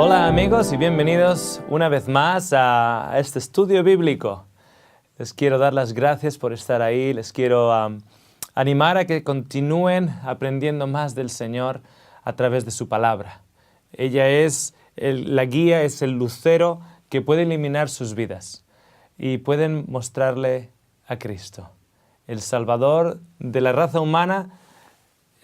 Hola amigos y bienvenidos una vez más a este estudio bíblico. Les quiero dar las gracias por estar ahí, les quiero animar a que continúen aprendiendo más del Señor a través de su palabra. Ella es la guía, es el lucero que puede iluminar sus vidas y pueden mostrarle a Cristo, el Salvador de la raza humana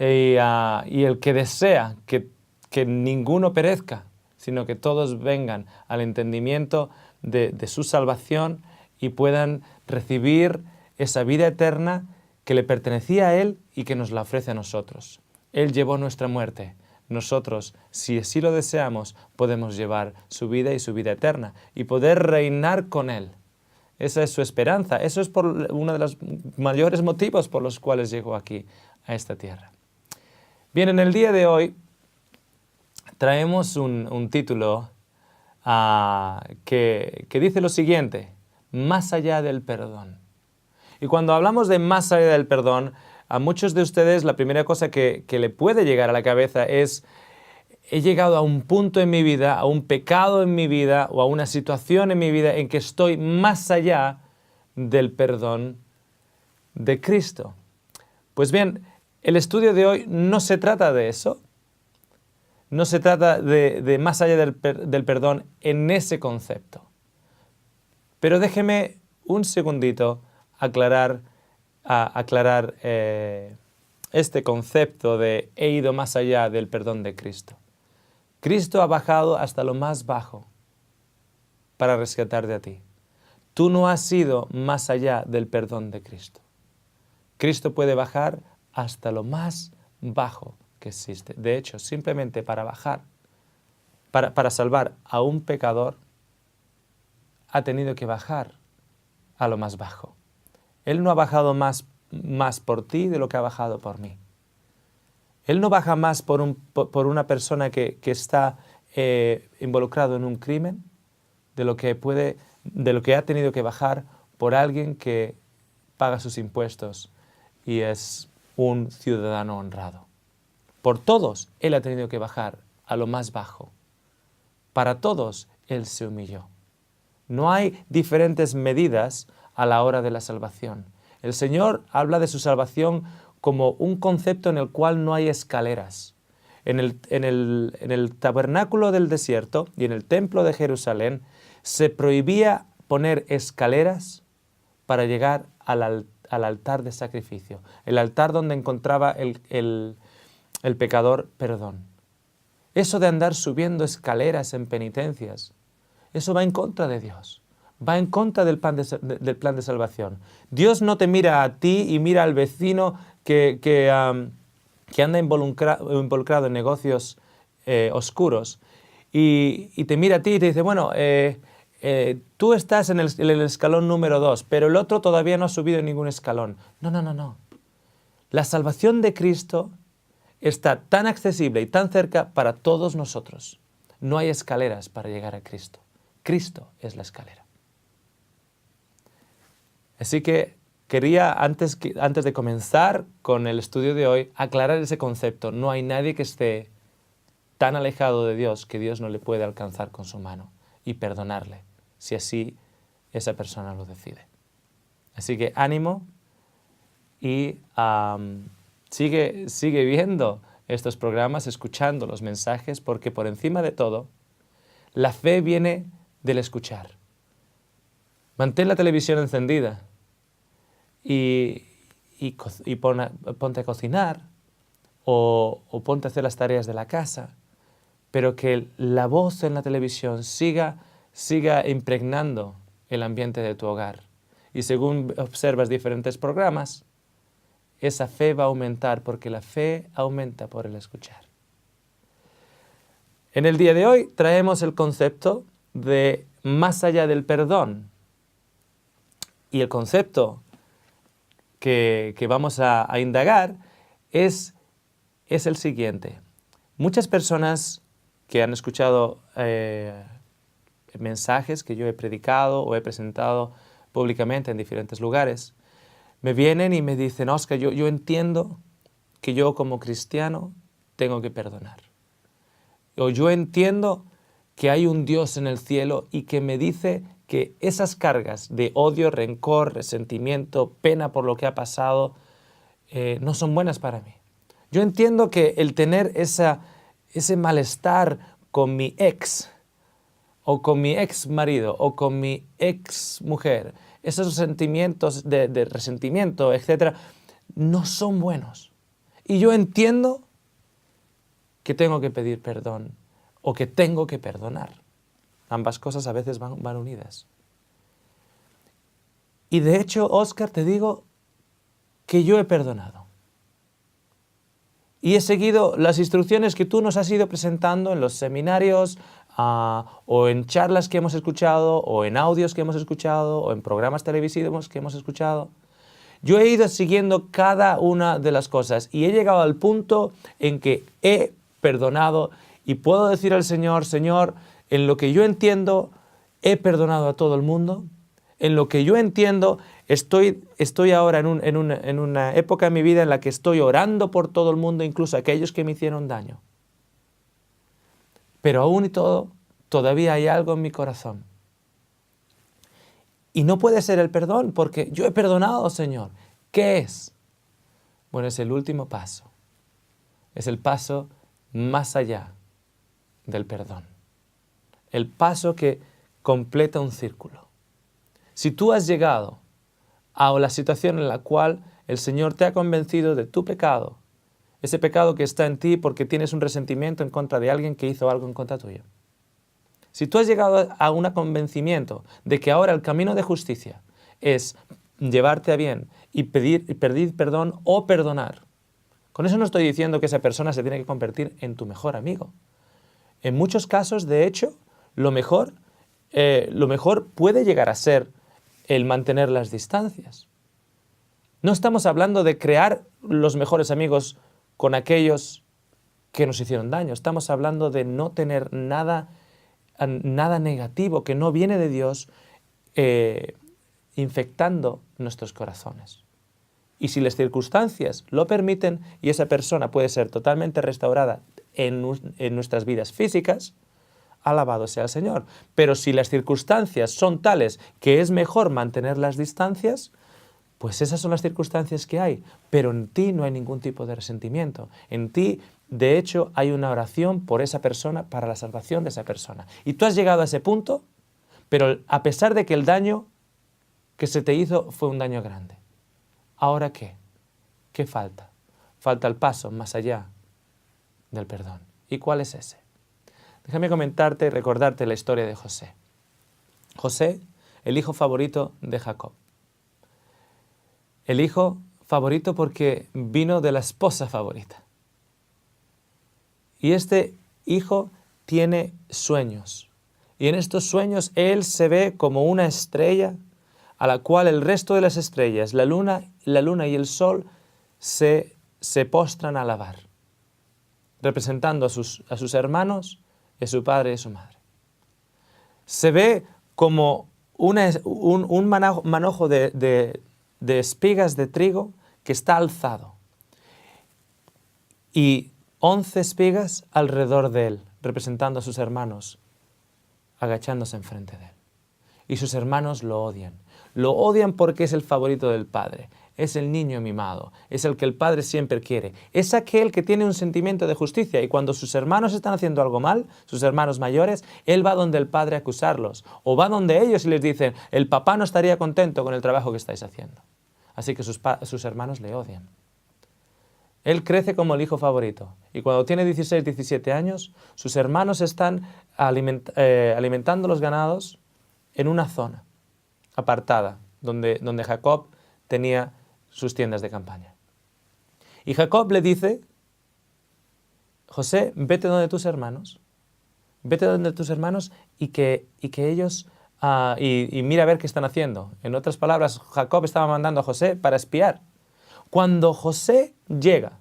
y el que desea que ninguno perezca, sino que todos vengan al entendimiento de su salvación y puedan recibir esa vida eterna que le pertenecía a Él y que nos la ofrece a nosotros. Él llevó nuestra muerte. Nosotros, si así lo deseamos, podemos llevar su vida y su vida eterna y poder reinar con Él. Esa es su esperanza. Eso es uno de los mayores motivos por los cuales llegó aquí, a esta tierra. Bien, en el día de hoy traemos un título que dice lo siguiente: más allá del perdón. Y cuando hablamos de más allá del perdón, a muchos de ustedes la primera cosa que le puede llegar a la cabeza es: he llegado a un punto en mi vida, a un pecado en mi vida o a una situación en mi vida en que estoy más allá del perdón de Cristo. Pues bien, el estudio de hoy no se trata de eso. No se trata de más allá del perdón en ese concepto. Pero déjeme un segundito aclarar este concepto de he ido más allá del perdón de Cristo. Cristo ha bajado hasta lo más bajo para rescatarte a ti. Tú no has ido más allá del perdón de Cristo. Cristo puede bajar hasta lo más bajo que existe. De hecho, simplemente para bajar, para salvar a un pecador, ha tenido que bajar a lo más bajo. Él no ha bajado más por ti de lo que ha bajado por mí. Él no baja más por una persona que está involucrado en un crimen de lo que ha tenido que bajar por alguien que paga sus impuestos y es un ciudadano honrado. Por todos, Él ha tenido que bajar a lo más bajo. Para todos, Él se humilló. No hay diferentes medidas a la hora de la salvación. El Señor habla de su salvación como un concepto en el cual no hay escaleras. En el tabernáculo del desierto y en el templo de Jerusalén se prohibía poner escaleras para llegar al altar de sacrificio, el altar donde encontraba el pecador perdón. Eso de andar subiendo escaleras en penitencias, eso va en contra de Dios, va en contra del plan de salvación. Dios no te mira a ti y mira al vecino que anda involucrado en negocios oscuros y te mira a ti y te dice, bueno, tú estás en el escalón número 2, pero el otro todavía no ha subido ningún escalón. No. La salvación de Cristo está tan accesible y tan cerca para todos nosotros. No hay escaleras para llegar a Cristo. Cristo es la escalera. Así que quería, antes de comenzar con el estudio de hoy, aclarar ese concepto. No hay nadie que esté tan alejado de Dios que Dios no le puede alcanzar con su mano y perdonarle, si así esa persona lo decide. Así que ánimo y sigue viendo estos programas, escuchando los mensajes, porque por encima de todo, la fe viene del escuchar. Mantén la televisión encendida y ponte a cocinar o ponte a hacer las tareas de la casa, pero que la voz en la televisión siga impregnando el ambiente de tu hogar. Y según observas diferentes programas, esa fe va a aumentar, porque la fe aumenta por el escuchar. En el día de hoy traemos el concepto de más allá del perdón. Y el concepto que vamos a indagar es el siguiente. Muchas personas que han escuchado mensajes que yo he predicado o he presentado públicamente en diferentes lugares, me vienen y me dicen, Óscar, yo entiendo que yo como cristiano tengo que perdonar. O yo entiendo que hay un Dios en el cielo y que me dice que esas cargas de odio, rencor, resentimiento, pena por lo que ha pasado, no son buenas para mí. Yo entiendo que el tener ese malestar con mi ex, o con mi ex marido, o con mi ex mujer, esos sentimientos de resentimiento, etcétera, no son buenos. Y yo entiendo que tengo que pedir perdón o que tengo que perdonar. Ambas cosas a veces van unidas. Y de hecho, Óscar, te digo que yo he perdonado. Y he seguido las instrucciones que tú nos has ido presentando en los seminarios, o en charlas que hemos escuchado, o en audios que hemos escuchado, o en programas televisivos que hemos escuchado. Yo he ido siguiendo cada una de las cosas y he llegado al punto en que he perdonado y puedo decir al Señor, Señor, en lo que yo entiendo, he perdonado a todo el mundo. En lo que yo entiendo, estoy ahora en una época en mi vida en la que estoy orando por todo el mundo, incluso aquellos que me hicieron daño. Pero aún y todo, todavía hay algo en mi corazón. Y no puede ser el perdón, porque yo he perdonado, Señor. ¿Qué es? Bueno, es el último paso. Es el paso más allá del perdón. El paso que completa un círculo. Si tú has llegado a la situación en la cual el Señor te ha convencido de tu pecado, ese pecado que está en ti porque tienes un resentimiento en contra de alguien que hizo algo en contra tuya. Si tú has llegado a un convencimiento de que ahora el camino de justicia es llevarte a bien y pedir perdón o perdonar, con eso no estoy diciendo que esa persona se tiene que convertir en tu mejor amigo. En muchos casos, de hecho, lo mejor puede llegar a ser el mantener las distancias. No estamos hablando de crear los mejores amigos con aquellos que nos hicieron daño. Estamos hablando de no tener nada negativo que no viene de Dios infectando nuestros corazones. Y si las circunstancias lo permiten y esa persona puede ser totalmente restaurada en nuestras vidas físicas, alabado sea el Señor. Pero si las circunstancias son tales que es mejor mantener las distancias, pues esas son las circunstancias que hay. Pero en ti no hay ningún tipo de resentimiento. En ti, de hecho, hay una oración por esa persona, para la salvación de esa persona. Y tú has llegado a ese punto, pero a pesar de que el daño que se te hizo fue un daño grande. ¿Ahora qué? ¿Qué falta? Falta el paso más allá del perdón. ¿Y cuál es ese? Déjame comentarte y recordarte la historia de José. José, el hijo favorito de Jacob. El hijo favorito porque vino de la esposa favorita. Y este hijo tiene sueños. Y en estos sueños él se ve como una estrella a la cual el resto de las estrellas, la luna y el sol, se postran a alabar, representando a sus hermanos, y a su padre y a su madre. Se ve como un manojo de espigas de trigo que está alzado y 11 espigas alrededor de él, representando a sus hermanos, agachándose enfrente de él. Y sus hermanos lo odian. Lo odian porque es el favorito del padre. Es el niño mimado, es el que el padre siempre quiere. Es aquel que tiene un sentimiento de justicia y cuando sus hermanos están haciendo algo mal, sus hermanos mayores, él va donde el padre a acusarlos. O va donde ellos y les dicen, el papá no estaría contento con el trabajo que estáis haciendo. Así que sus hermanos le odian. Él crece como el hijo favorito y cuando tiene 16, 17 años, sus hermanos están alimentando los ganados en una zona apartada, donde Jacob tenía sus tiendas de campaña. Y Jacob le dice, José, vete donde tus hermanos y que ellos, y mira a ver qué están haciendo. En otras palabras, Jacob estaba mandando a José para espiar. Cuando José llega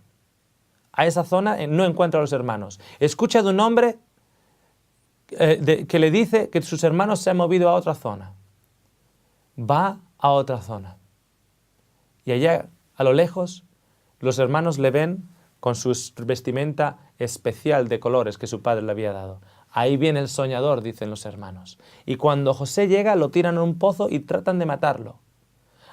a esa zona, no encuentra a los hermanos. Escucha de un hombre que le dice que sus hermanos se han movido a otra zona. Va a otra zona. Y allá, a lo lejos, los hermanos le ven con su vestimenta especial de colores que su padre le había dado. Ahí viene el soñador, dicen los hermanos. Y cuando José llega, lo tiran en un pozo y tratan de matarlo.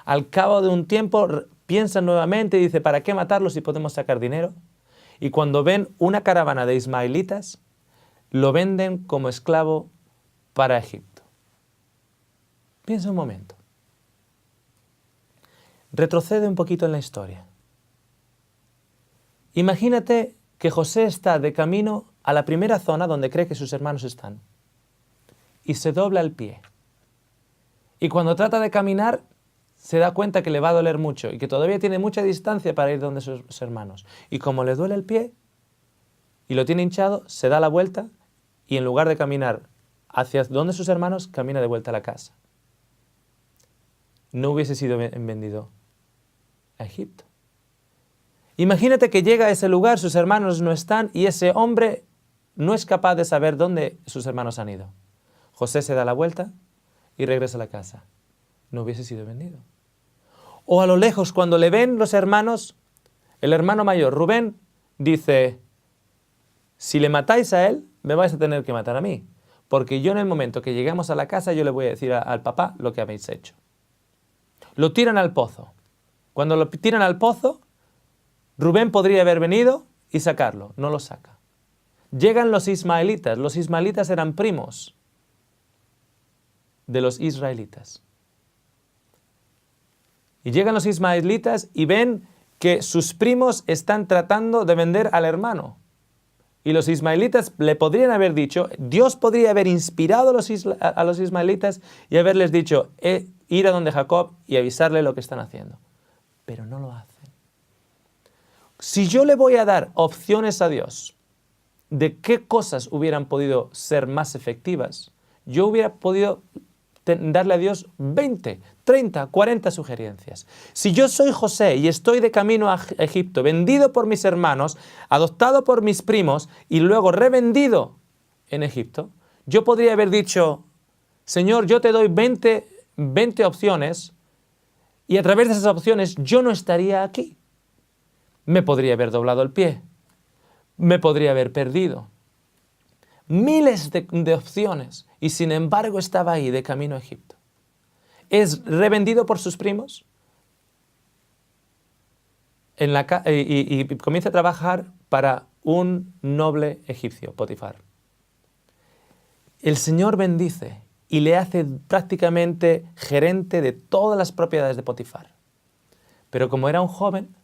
Al cabo de un tiempo piensan nuevamente y dicen, ¿para qué matarlo si podemos sacar dinero? Y cuando ven una caravana de ismaelitas, lo venden como esclavo para Egipto. Piensa un momento. Retrocede un poquito en la historia. Imagínate que José está de camino a la primera zona donde cree que sus hermanos están y se dobla el pie. Y cuando trata de caminar, se da cuenta que le va a doler mucho y que todavía tiene mucha distancia para ir donde sus hermanos. Y como le duele el pie y lo tiene hinchado, se da la vuelta y en lugar de caminar hacia donde sus hermanos, camina de vuelta a la casa. No hubiese sido vendido a Egipto. Imagínate que llega a ese lugar, sus hermanos no están y ese hombre no es capaz de saber dónde sus hermanos han ido. José se da la vuelta y regresa a la casa. No hubiese sido vendido. O a lo lejos, cuando le ven los hermanos, el hermano mayor, Rubén, dice, si le matáis a él, me vais a tener que matar a mí. Porque yo en el momento que lleguemos a la casa, yo le voy a decir al papá lo que habéis hecho. Lo tiran al pozo. Cuando lo tiran al pozo, Rubén podría haber venido y sacarlo. No lo saca. Llegan los ismaelitas. Los ismaelitas eran primos de los israelitas. Y llegan los ismaelitas y ven que sus primos están tratando de vender al hermano. Y los ismaelitas le podrían haber dicho, Dios podría haber inspirado a los ismaelitas y haberles dicho, ir a donde Jacob y avisarle lo que están haciendo. Pero no lo hacen. Si yo le voy a dar opciones a Dios de qué cosas hubieran podido ser más efectivas, yo hubiera podido darle a Dios 20, 30, 40 sugerencias. Si yo soy José y estoy de camino a Egipto, vendido por mis hermanos, adoptado por mis primos y luego revendido en Egipto, yo podría haber dicho, Señor, yo te doy 20 opciones y a través de esas opciones yo no estaría aquí. Me podría haber doblado el pie, me podría haber perdido. Miles de opciones y sin embargo estaba ahí de camino a Egipto. Es revendido por sus primos y comienza a trabajar para un noble egipcio, Potifar. El Señor bendice y le hace prácticamente gerente de todas las propiedades de Potifar. Pero como era un joven,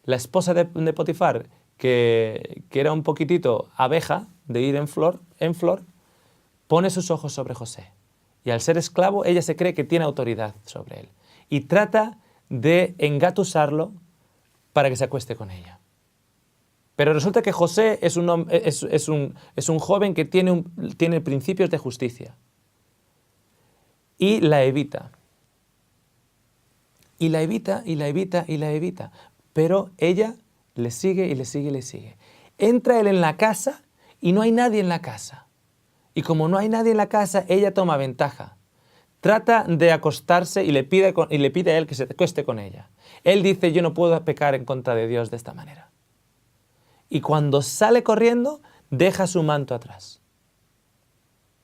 la esposa de Potifar, que era un poquitito abeja de ir en flor, pone sus ojos sobre José. Y al ser esclavo, ella se cree que tiene autoridad sobre él. Y trata de engatusarlo para que se acueste con ella. Pero resulta que José es un joven que tiene principios de justicia. Y la evita. Y la evita, y la evita, y la evita. Pero ella le sigue y le sigue y le sigue. Entra él en la casa y no hay nadie en la casa. Y como no hay nadie en la casa, ella toma ventaja. Trata de acostarse y le pide a él que se acueste con ella. Él dice, yo no puedo pecar en contra de Dios de esta manera. Y cuando sale corriendo, deja su manto atrás.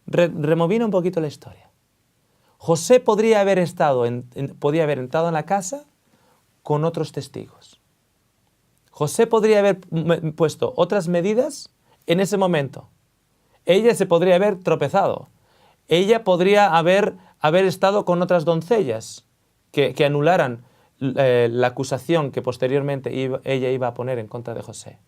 Remobina un poquito la historia. José podría haber entrado en la casa con otros testigos. José podría haber puesto otras medidas en ese momento. Ella se podría haber tropezado. Ella podría haber estado con otras doncellas que anularan la acusación que posteriormente ella iba a poner en contra de José.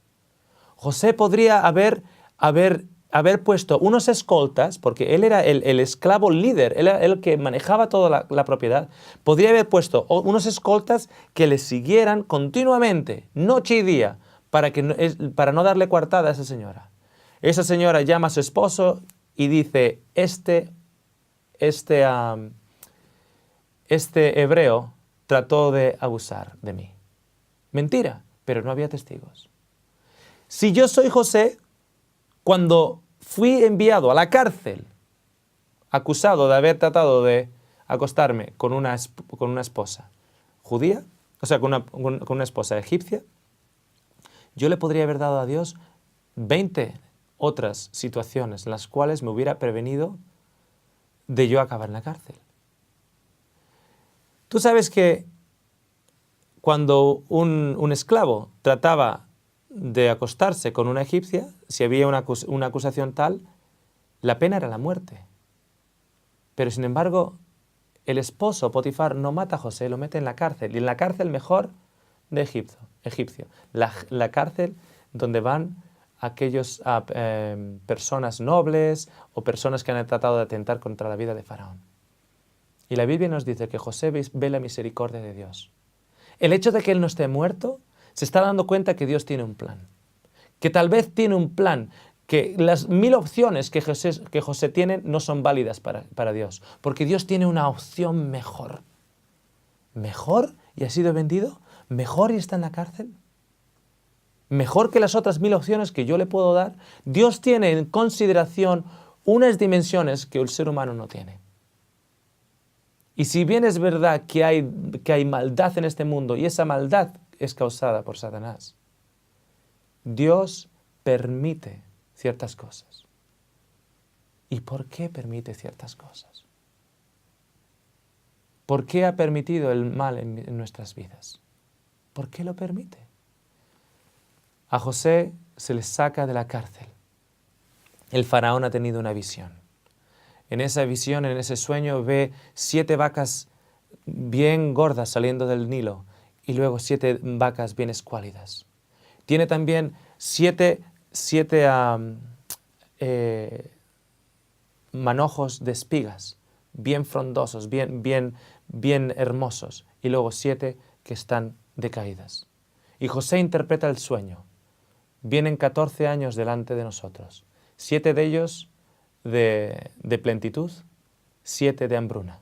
José podría haber puesto unos escoltas, porque él era el esclavo líder, él era el que manejaba toda la propiedad. Podría haber puesto unos escoltas que le siguieran continuamente, noche y día, para no darle coartada a esa señora. Esa señora llama a su esposo y dice, este hebreo trató de abusar de mí. Mentira, pero no había testigos. Si yo soy José, cuando fui enviado a la cárcel, acusado de haber tratado de acostarme con una esposa judía, o sea, con una esposa egipcia, yo le podría haber dado a Dios 20 otras situaciones en las cuales me hubiera prevenido de yo acabar en la cárcel. Tú sabes que cuando un esclavo trataba de acostarse con una egipcia, si había una acusación tal, la pena era la muerte. Pero sin embargo, el esposo Potifar no mata a José, lo mete en la cárcel. Y en la cárcel mejor de egipcio. La cárcel donde van aquellas personas nobles o personas que han tratado de atentar contra la vida de Faraón. Y la Biblia nos dice que José ve la misericordia de Dios. El hecho de que él no esté muerto, se está dando cuenta que Dios tiene un plan. Que tal vez tiene un plan, que las 1000 opciones que José tiene no son válidas para Dios. Porque Dios tiene una opción mejor. ¿Mejor y ha sido vendido? ¿Mejor y está en la cárcel? ¿Mejor que las otras 1000 opciones que yo le puedo dar? Dios tiene en consideración unas dimensiones que el ser humano no tiene. Y si bien es verdad que hay maldad en este mundo y esa maldad es causada por Satanás, Dios permite ciertas cosas. ¿Y por qué permite ciertas cosas? ¿Por qué ha permitido el mal en nuestras vidas? ¿Por qué lo permite? A José se le saca de la cárcel. El faraón ha tenido una visión. En esa visión, en ese sueño, ve 7 vacas bien gordas saliendo del Nilo y luego 7 vacas bien escuálidas. Tiene también 7 manojos de espigas, bien frondosos, bien hermosos, y luego 7 que están decaídas. Y José interpreta el sueño. Vienen 14 años delante de nosotros, 7 de ellos de plenitud, 7 de hambruna.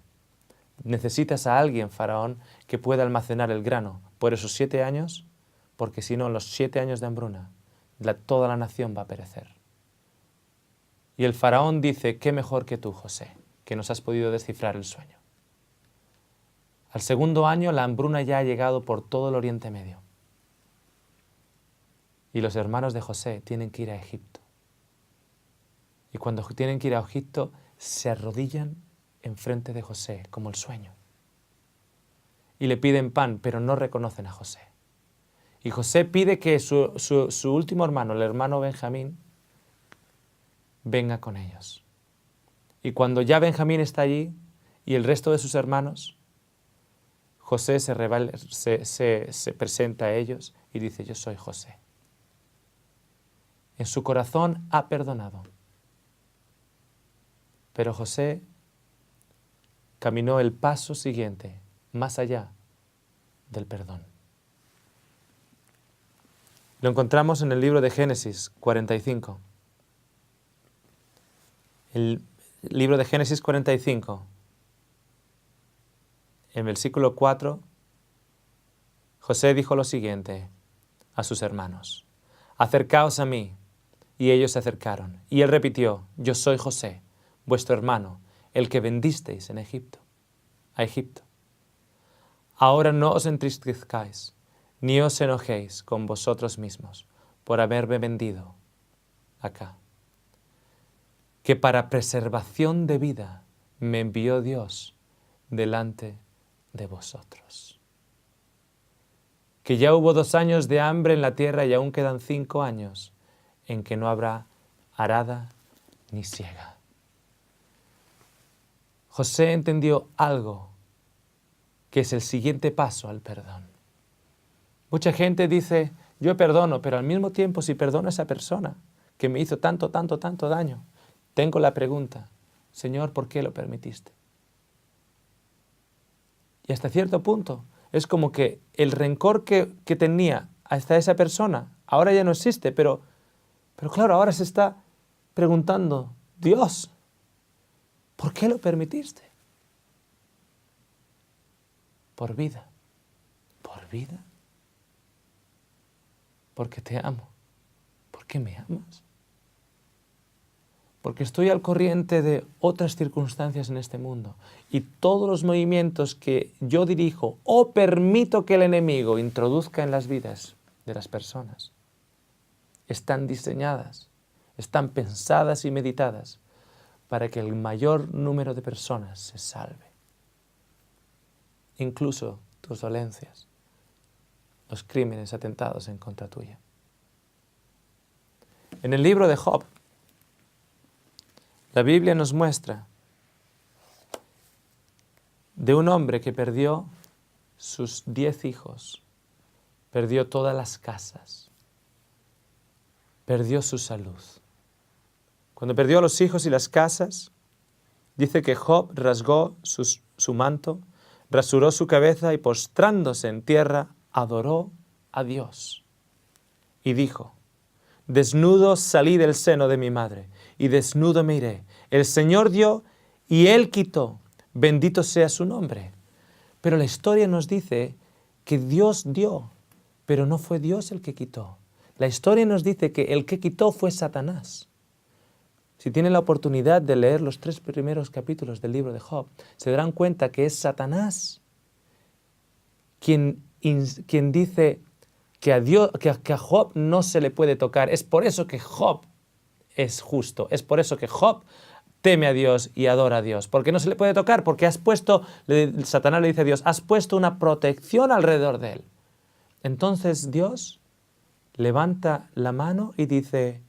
Necesitas a alguien, faraón, que pueda almacenar el grano por esos 7 años, porque si no, los 7 años de hambruna, toda la nación va a perecer. Y el faraón dice, qué mejor que tú, José, que nos has podido descifrar el sueño. Al segundo año, la hambruna ya ha llegado por todo el Oriente Medio. Y los hermanos de José tienen que ir a Egipto. Y cuando tienen que ir a Egipto, se arrodillan enfrente de José, como el sueño. Y le piden pan, pero no reconocen a José. Y José pide que su último hermano, el hermano Benjamín, venga con ellos. Y cuando ya Benjamín está allí, y el resto de sus hermanos, José se presenta a ellos y dice, yo soy José. En su corazón ha perdonado. Pero José caminó el paso siguiente, más allá del perdón. Lo encontramos en el libro de Génesis 45. El libro de Génesis 45, en el versículo 4, José dijo lo siguiente a sus hermanos, acercaos a mí, y ellos se acercaron. Y él repitió, yo soy José, vuestro hermano, el que vendisteis a Egipto. Ahora no os entristezcáis, ni os enojéis con vosotros mismos por haberme vendido acá, que para preservación de vida me envió Dios delante de vosotros. Que ya hubo 2 años de hambre en la tierra y aún quedan 5 años en que no habrá arada ni siega. José entendió algo que es el siguiente paso al perdón. Mucha gente dice, yo perdono, pero al mismo tiempo si perdono a esa persona que me hizo tanto daño, tengo la pregunta, Señor, ¿por qué lo permitiste? Y hasta cierto punto es como que el rencor que tenía hasta esa persona ahora ya no existe, pero claro, ahora se está preguntando, Dios, ¿por qué lo permitiste? Por vida. ¿Por vida? Porque te amo. ¿Por qué me amas? Porque estoy al corriente de otras circunstancias en este mundo y todos los movimientos que yo dirijo o permito que el enemigo introduzca en las vidas de las personas están diseñadas están pensadas y meditadas para que el mayor número de personas se salve. Incluso tus dolencias, los crímenes atentados en contra tuya. En el libro de Job, la Biblia nos muestra de un hombre que perdió sus 10 hijos, perdió todas las casas, perdió su salud. Cuando perdió a los hijos y las casas, dice que Job rasgó su manto, rasuró su cabeza y postrándose en tierra, adoró a Dios. Y dijo: desnudo salí del seno de mi madre, y desnudo me iré. El Señor dio y Él quitó. Bendito sea su nombre. Pero la historia nos dice que Dios dio, pero no fue Dios el que quitó. La historia nos dice que el que quitó fue Satanás. Si tienen la oportunidad de leer los 3 primeros capítulos del libro de Job, se darán cuenta que es Satanás quien dice que a Job no se le puede tocar. Es por eso que Job es justo. Es por eso que Job teme a Dios y adora a Dios. ¿Por qué no se le puede tocar? Porque Satanás le dice a Dios, has puesto una protección alrededor de él. Entonces Dios levanta la mano y dice,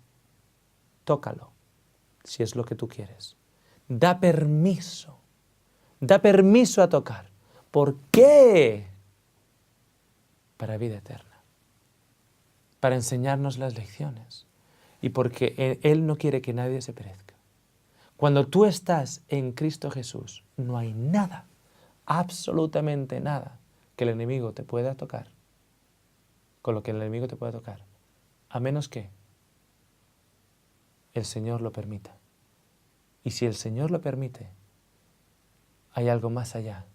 tócalo, si es lo que tú quieres. Da permiso a tocar. ¿Por qué? Para vida eterna, para enseñarnos las lecciones y porque Él no quiere que nadie se perezca. Cuando tú estás en Cristo Jesús, no hay nada, absolutamente nada, que el enemigo te pueda tocar, con lo que el enemigo te pueda tocar, a menos que el Señor lo permita. Y si el Señor lo permite, hay algo más allá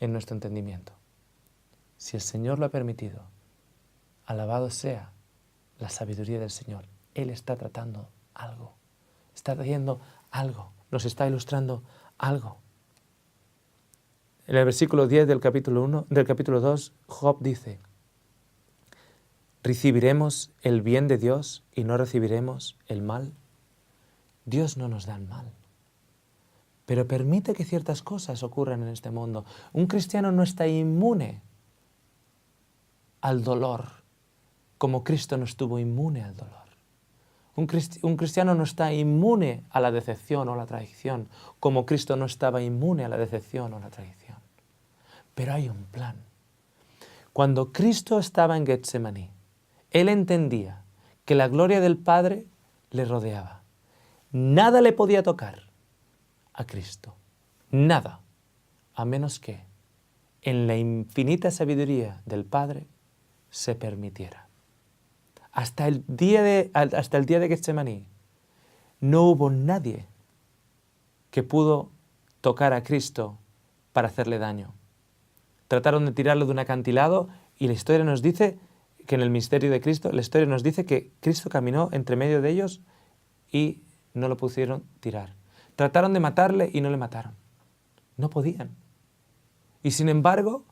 en nuestro entendimiento. Si el Señor lo ha permitido, alabado sea la sabiduría del Señor. Él está tratando algo, está trayendo algo, nos está ilustrando algo. En el versículo 10 del capítulo 2, Job dice, ¿recibiremos el bien de Dios y no recibiremos el mal? Dios no nos da el mal, pero permite que ciertas cosas ocurran en este mundo. Un cristiano no está inmune al dolor, como Cristo no estuvo inmune al dolor. Un cristiano no está inmune a la decepción o a la traición, como Cristo no estaba inmune a la decepción o a la traición. Pero hay un plan. Cuando Cristo estaba en Getsemaní, Él entendía que la gloria del Padre le rodeaba. Nada le podía tocar a Cristo. Nada. A menos que en la infinita sabiduría del Padre se permitiera. Hasta el día de Getsemaní no hubo nadie que pudo tocar a Cristo para hacerle daño. Trataron de tirarlo de un acantilado y la historia nos dice que en el misterio de Cristo, la historia nos dice que Cristo caminó entre medio de ellos y no lo pudieron tirar. Trataron de matarle y no le mataron. No podían. Y sin embargo,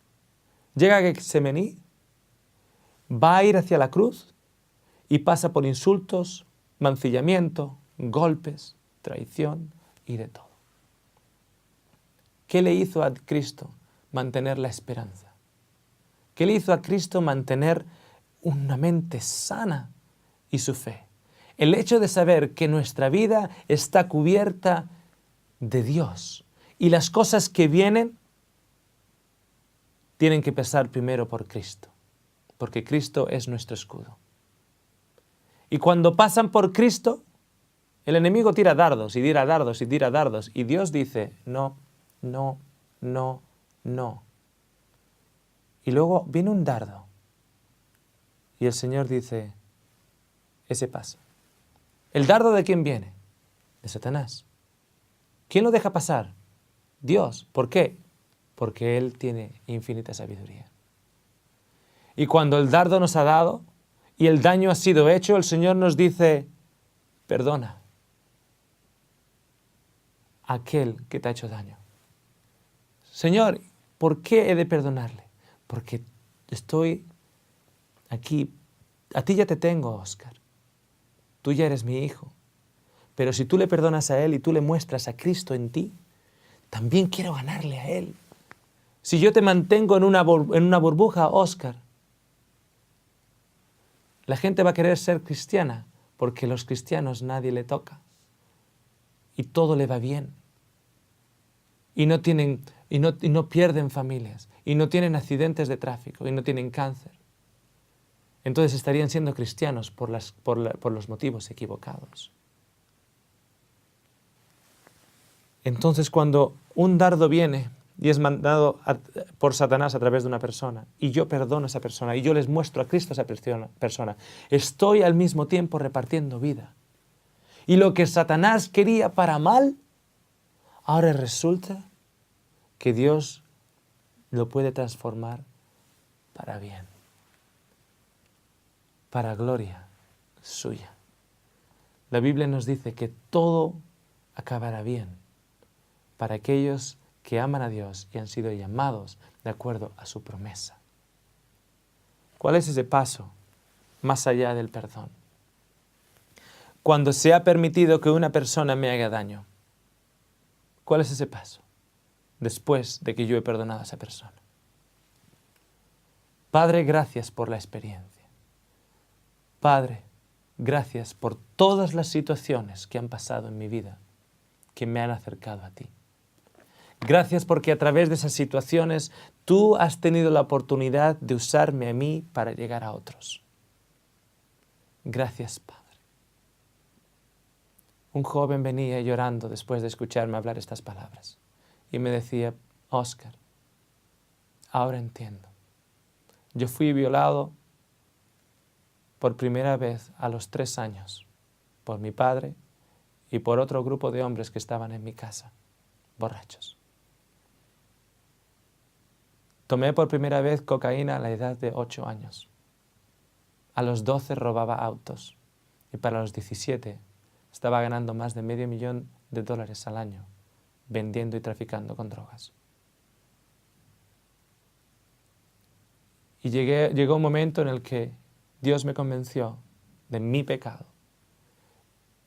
llega a Getsemaní, va a ir hacia la cruz y pasa por insultos, mancillamiento, golpes, traición y de todo. ¿Qué le hizo a Cristo mantener la esperanza? ¿Qué le hizo a Cristo mantener una mente sana y su fe? El hecho de saber que nuestra vida está cubierta de Dios y las cosas que vienen tienen que pasar primero por Cristo, porque Cristo es nuestro escudo. Y cuando pasan por Cristo, el enemigo tira dardos y tira dardos y tira dardos. Y Dios dice, no, no, no, no. Y luego viene un dardo. Y el Señor dice, ese pasa. ¿El dardo de quién viene? De Satanás. ¿Quién lo deja pasar? Dios. ¿Por qué? Porque Él tiene infinita sabiduría. Y cuando el dardo nos ha dado y el daño ha sido hecho, el Señor nos dice, perdona a aquel que te ha hecho daño. Señor, ¿por qué he de perdonarle? Porque estoy aquí, a ti ya te tengo, Óscar. tú ya eres mi hijo. Pero si tú le perdonas a él y tú le muestras a Cristo en ti, también quiero ganarle a él. Si yo te mantengo en una burbuja, Óscar, la gente va a querer ser cristiana porque los cristianos nadie le toca y todo le va bien. Y no pierden familias, y no tienen accidentes de tráfico, y no tienen cáncer. Entonces estarían siendo cristianos por los motivos equivocados. Entonces cuando un dardo viene y es mandado por Satanás a través de una persona, y yo perdono a esa persona, y yo les muestro a Cristo a esa persona, estoy al mismo tiempo repartiendo vida. Y lo que Satanás quería para mal, ahora resulta que Dios lo puede transformar para bien, para gloria suya. La Biblia nos dice que todo acabará bien para aquellos que aman a Dios y han sido llamados de acuerdo a su promesa. ¿Cuál es ese paso más allá del perdón? Cuando se ha permitido que una persona me haga daño, ¿cuál es ese paso? Después de que yo he perdonado a esa persona. Padre, gracias por la experiencia. Padre, gracias por todas las situaciones que han pasado en mi vida, que me han acercado a ti. Gracias porque a través de esas situaciones tú has tenido la oportunidad de usarme a mí para llegar a otros. Gracias, Padre. Un joven venía llorando después de escucharme hablar estas palabras y me decía, Óscar, ahora entiendo. Yo fui violado por primera vez a los 3 años por mi padre y por otro grupo de hombres que estaban en mi casa, borrachos. Tomé por primera vez cocaína a la edad de 8 años. A los 12 robaba autos y para los 17 estaba ganando más de $500,000 al año vendiendo y traficando con drogas. Y llegó un momento en el que Dios me convenció de mi pecado.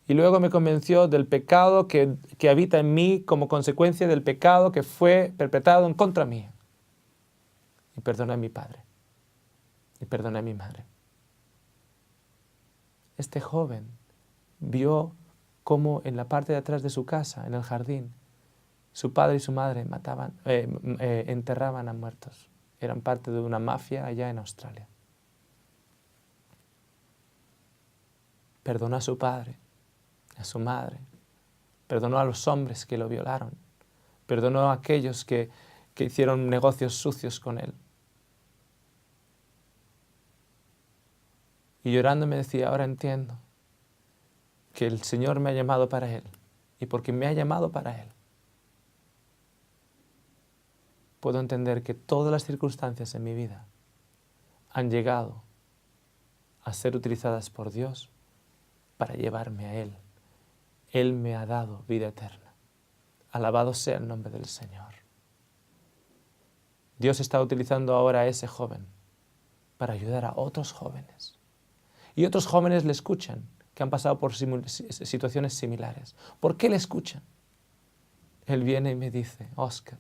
Y luego me convenció del pecado que habita en mí como consecuencia del pecado que fue perpetrado en contra mía. Y perdoné a mi padre. Y perdoné a mi madre. Este joven vio cómo en la parte de atrás de su casa, en el jardín, su padre y su madre enterraban a muertos. Eran parte de una mafia allá en Australia. Perdonó a su padre, a su madre. Perdonó a los hombres que lo violaron. Perdonó a aquellos que hicieron negocios sucios con él. Y llorando me decía, ahora entiendo que el Señor me ha llamado para Él. Y porque me ha llamado para Él, puedo entender que todas las circunstancias en mi vida han llegado a ser utilizadas por Dios para llevarme a Él. Él me ha dado vida eterna. Alabado sea el nombre del Señor. Dios está utilizando ahora a ese joven para ayudar a otros jóvenes. Y otros jóvenes le escuchan, que han pasado por situaciones similares. ¿Por qué le escuchan? Él viene y me dice, Óscar,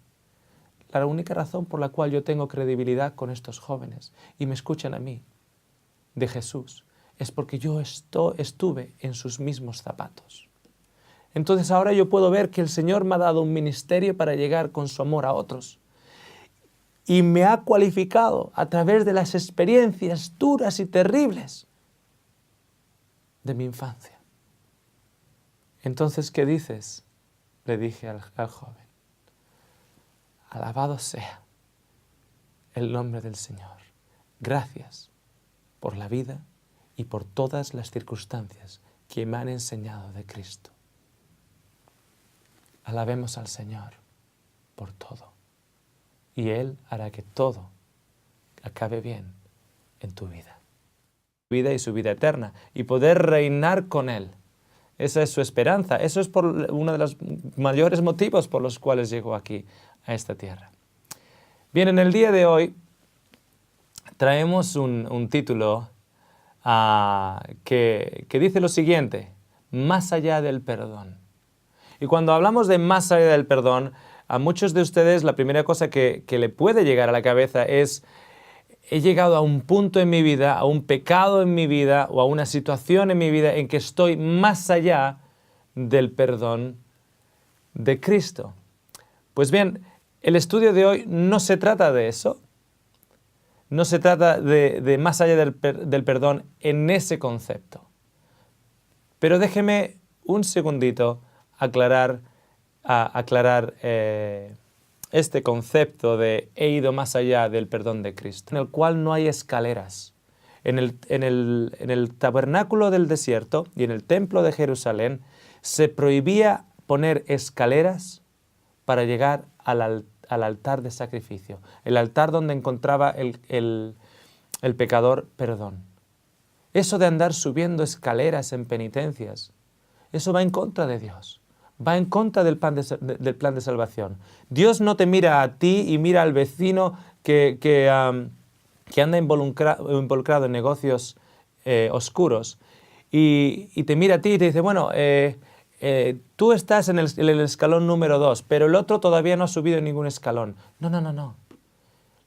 la única razón por la cual yo tengo credibilidad con estos jóvenes y me escuchan a mí, de Jesús, es porque yo estuve en sus mismos zapatos. Entonces ahora yo puedo ver que el Señor me ha dado un ministerio para llegar con su amor a otros. Y me ha cualificado a través de las experiencias duras y terribles de mi infancia. Entonces, ¿qué dices? Le dije al joven. Alabado sea el nombre del Señor. Gracias por la vida y por todas las circunstancias que me han enseñado de Cristo. Alabemos al Señor por todo. Y Él hará que todo acabe bien en tu vida. Vida y su vida eterna. Y poder reinar con Él. Esa es su esperanza. Eso es uno de los mayores motivos por los cuales llegó aquí, a esta tierra. Bien, en el día de hoy traemos un título que dice lo siguiente: más allá del perdón. Y cuando hablamos de más allá del perdón, a muchos de ustedes la primera cosa que le puede llegar a la cabeza es: he llegado a un punto en mi vida, a un pecado en mi vida o a una situación en mi vida en que estoy más allá del perdón de Cristo. Pues bien, el estudio de hoy no se trata de eso. No se trata de más allá del perdón en ese concepto. Pero déjeme un segundito aclarar este concepto de he ido más allá del perdón de Cristo, en el cual no hay escaleras. En el tabernáculo del desierto y en el templo de Jerusalén se prohibía poner escaleras para llegar al altar de sacrificio, el altar donde encontraba el pecador perdón. Eso de andar subiendo escaleras en penitencias, eso va en contra de Dios. Va en contra del plan de salvación. Dios no te mira a ti y mira al vecino que anda involucrado en negocios oscuros y te mira a ti y te dice, bueno, tú estás en el escalón número 2, pero el otro todavía no ha subido ningún escalón. No.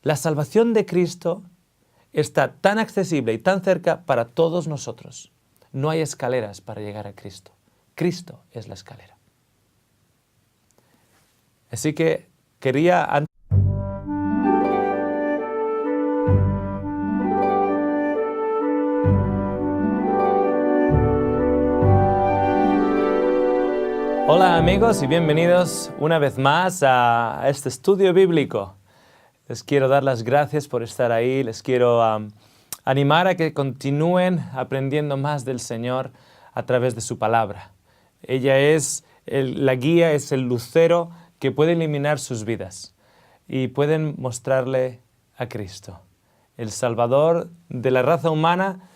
La salvación de Cristo está tan accesible y tan cerca para todos nosotros. No hay escaleras para llegar a Cristo. Cristo es la escalera. Así que quería... Hola amigos y bienvenidos una vez más a este estudio bíblico. Les quiero dar las gracias por estar ahí, les quiero animar a que continúen aprendiendo más del Señor a través de su palabra. Ella es la guía, es el lucero que puede iluminar sus vidas y pueden mostrarle a Cristo, el Salvador de la raza humana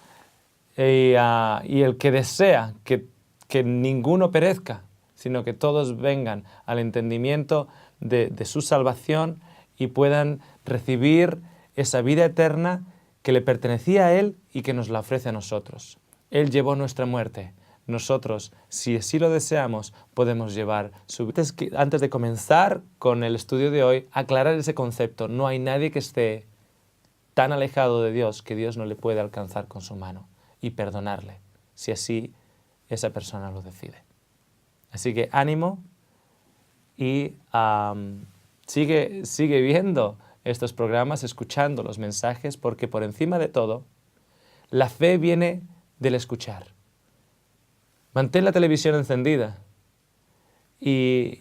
y el que desea que ninguno perezca, sino que todos vengan al entendimiento de su salvación y puedan recibir esa vida eterna que le pertenecía a Él y que nos la ofrece a nosotros. Él llevó nuestra muerte. Nosotros, si así lo deseamos, podemos llevar su vida. Antes de comenzar con el estudio de hoy, aclarar ese concepto. No hay nadie que esté tan alejado de Dios que Dios no le puede alcanzar con su mano y perdonarle, si así esa persona lo decide. Así que ánimo y sigue viendo estos programas, escuchando los mensajes, porque por encima de todo, la fe viene del escuchar. Mantén la televisión encendida y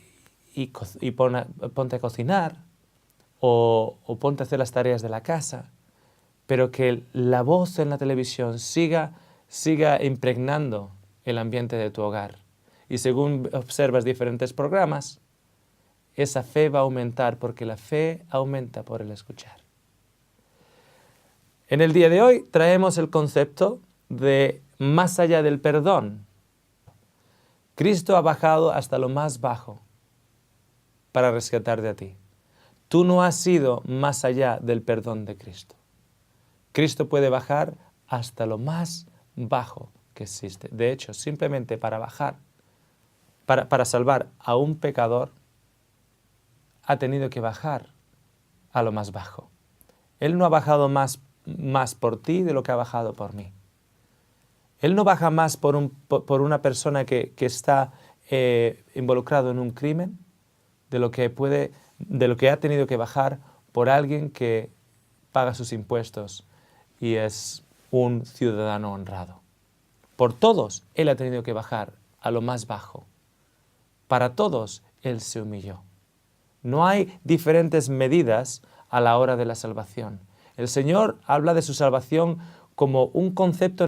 ponte a cocinar o ponte a hacer las tareas de la casa, pero que la voz en la televisión siga impregnando el ambiente de tu hogar. Y según observas diferentes programas, esa fe va a aumentar porque la fe aumenta por el escuchar. En el día de hoy traemos el concepto de más allá del perdón. Cristo ha bajado hasta lo más bajo para rescatarte a ti. Tú no has ido más allá del perdón de Cristo. Cristo puede bajar hasta lo más bajo que existe. De hecho, simplemente para salvar a un pecador, ha tenido que bajar a lo más bajo. Él no ha bajado más por ti de lo que ha bajado por mí. Él no baja más por una persona que está involucrado en un crimen de lo que ha tenido que bajar por alguien que paga sus impuestos y es un ciudadano honrado. Por todos, Él ha tenido que bajar a lo más bajo. Para todos, Él se humilló. No hay diferentes medidas a la hora de la salvación. El Señor habla de su salvación como un concepto